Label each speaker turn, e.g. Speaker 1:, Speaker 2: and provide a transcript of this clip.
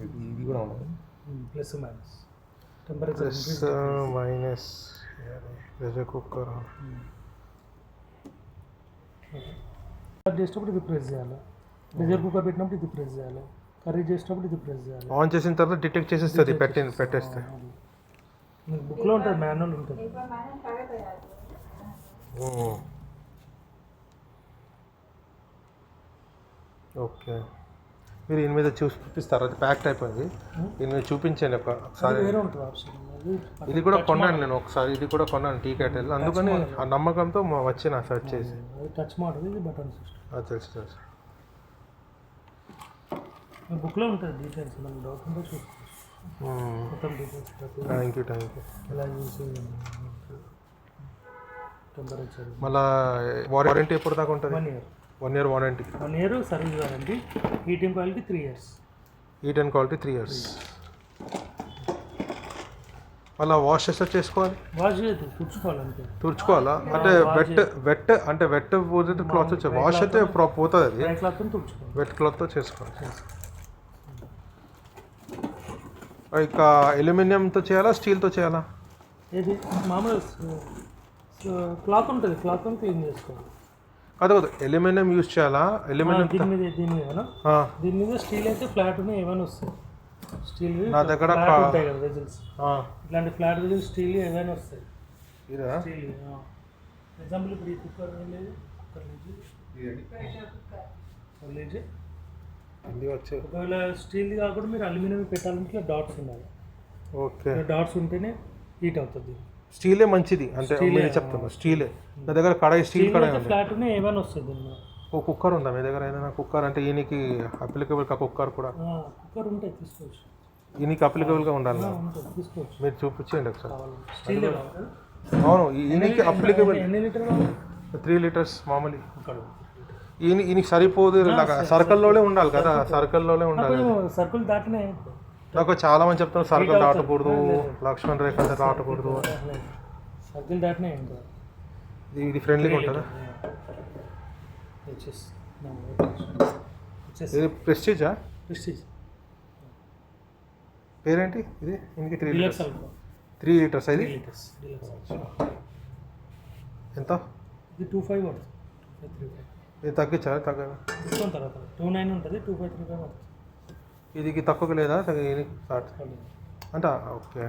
Speaker 1: ఇది కూడా ఉండదు.
Speaker 2: Plus minus temperature
Speaker 1: plus minus pressure cooker
Speaker 2: చేసేటప్పుడు ఇది ప్రెస్ చేయాలి. ప్రెషర్ కుక్కర్ పెట్టినప్పుడు ఇది ప్రెస్ చేయాలి. కర్రీ చేసేటప్పుడు ఇది ప్రెస్ చేయాలి.
Speaker 1: ఆన్ చేసిన తర్వాత డిటెక్ట్ చేసేస్తుంది పెట్టేస్తే.
Speaker 2: మీకు బుక్లో ఉంటుంది, మాన్యువల్ ఉంటుంది.
Speaker 1: ఓకే, మీరు దీని మీద చూపిస్తారా? అది ప్యాక్ట్ అయిపోయింది. దీని మీద చూపించాను ఒకసారి.
Speaker 2: వేరే ఉంటుంది ఆప్షన్.
Speaker 1: ఇది కూడా కొన్నాను నేను ఒకసారి, ఇది కూడా కొన్నాను టీ క్యాటిల్. అందుకని ఆ నమ్మకంతో వచ్చిన సెర్చ్ చేసి.
Speaker 2: టచ్ మోడల్, ఇది బటన్ సిస్టమ్.
Speaker 1: తెలుసు.
Speaker 2: బుక్లో ఉంటుంది డీటెయిల్స్, మనం డౌట్ ఉంటే చూసుకోవచ్చు. మొత్తం డీటెయిల్స్.
Speaker 1: Thank you.
Speaker 2: ఎలా యూస్ టెంపరేచర్.
Speaker 1: మళ్ళీ వారంటీ ఎప్పుడు దాకా ఉంటుంది?
Speaker 2: 1 year.
Speaker 1: 1 year warranty.
Speaker 2: 1 year service warranty. Heating quality 3 years.
Speaker 1: Heat and quality 3 years. మళ్ళీ వాష్ చేస్తే చేసుకోవాలి?
Speaker 2: వాష్ చేయదు, తుడుచుకోవాలంటే.
Speaker 1: తుడుచుకోవాలా? అంటే వెట్ పోతే క్లాత్ వచ్చే వాష్ అయితే పోతుంది. అది వెట్ క్లాత్తో చేసుకోవాలి. ఇక అల్యూమినియంతో చేయాలా, స్టీల్తో చేయాలా?
Speaker 2: ఏది మామూలు క్లాత్ ఉంటుంది, క్లాత్తో క్లీన్ చేసుకోవాలి.
Speaker 1: కాదు, అల్యూమినియం యూజ్ చేయాలా? అల్యూమినియం
Speaker 2: దీని మీద స్టీల్ అయితే ఫ్లాట్ ఏమైనా వస్తాయి. స్టీల్
Speaker 1: నా దగ్గర
Speaker 2: ఉంటాయి కదా వెజిల్స్, ఇట్లాంటి ఫ్లాట్ వెజిల్స్ స్టీల్ ఏమైనా వస్తాయి. స్టీల్ ఎగ్జాంపుల్ ఇప్పుడు ఈ కుక్కర్ లేదు, ఒకవేళ స్టీల్ కాకుండా మీరు అల్యూమినియం పెట్టాలంటే డాట్స్ ఉండాలి.
Speaker 1: ఓకే,
Speaker 2: డాట్స్ ఉంటేనే హీట్ అవుతుంది.
Speaker 1: స్టీలే మంచిది అంటే మీరు చెప్తాను. స్టీలే నా దగ్గర కడాయి, స్టీల్ కడాయి
Speaker 2: ఫ్లాట్ ఏమైనా వస్తుంది.
Speaker 1: ఓ కుక్కర్ ఉందా మీ దగ్గర? ఏదైనా కుక్కర్ అంటే ఈయనకి అప్లికబుల్ కా? కుక్కర్ కూడా
Speaker 2: కుక్కర్ ఉంటే తీసుకోవచ్చు.
Speaker 1: ఈయనకి అప్లికబుల్గా ఉండాలి.
Speaker 2: తీసుకోవచ్చు,
Speaker 1: మీరు చూపించండి ఒకసారి.
Speaker 2: స్టీల్
Speaker 1: అవును, ఈయనకి అప్లికబుల్.
Speaker 2: ఎన్ని లీటర్?
Speaker 1: 3 liters మామూలు. ఈయనకి సరిపోదు, సర్కిల్లోనే ఉండాలి కదా, సర్కిల్లోనే ఉండాలి.
Speaker 2: సర్కిల్ దాటినే
Speaker 1: నాకు చాలా మంది చెప్తున్నారు సర్కిల్ దాటకూడదు, లక్ష్మణ్ రేఖ దాటకూడదు.
Speaker 2: సర్కిల్ దాటినే
Speaker 1: ఇది ఫ్రెండ్లీగా ఉంటుందా? ఇది ప్రెస్టీజా?
Speaker 2: ప్రెస్టీజ్
Speaker 1: పేరేంటి ఇది? ఇంటికి 3 liters. 3 liters ఇది ఎంత?
Speaker 2: ఇది 25 పడుతుంది. 253.
Speaker 1: ఇది తగ్గించాలి?
Speaker 2: తర్వాత 29 ఉంటుంది, 2535 పడుతుంది.
Speaker 1: ఇది తక్కువగా లేదా? అంటే ఓకే.